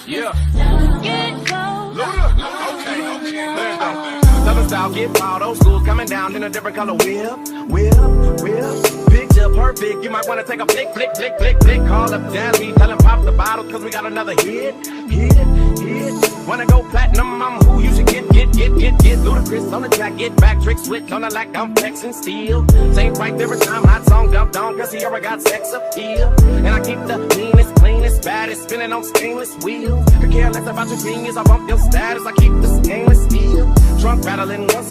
Yeah. Get close. Okay. Southern style, get wild, old school coming down in a different color whip. Picture perfect, you might wanna take a flick. Call up Danny, tell him pop the bottle, cause we got another hit. Wanna go platinum, I'm who you should get. Ludacris on the track, get back, trick switch on the like I'm flexing steel. Same right there every time, hot song dumped on, cause he already got sex appeal. And I keep the meanest, cleanest, baddest, spinning on stainless wheels. Could care less about your genius, I bump your status, I keep the stainless steel. Trunk rattling once.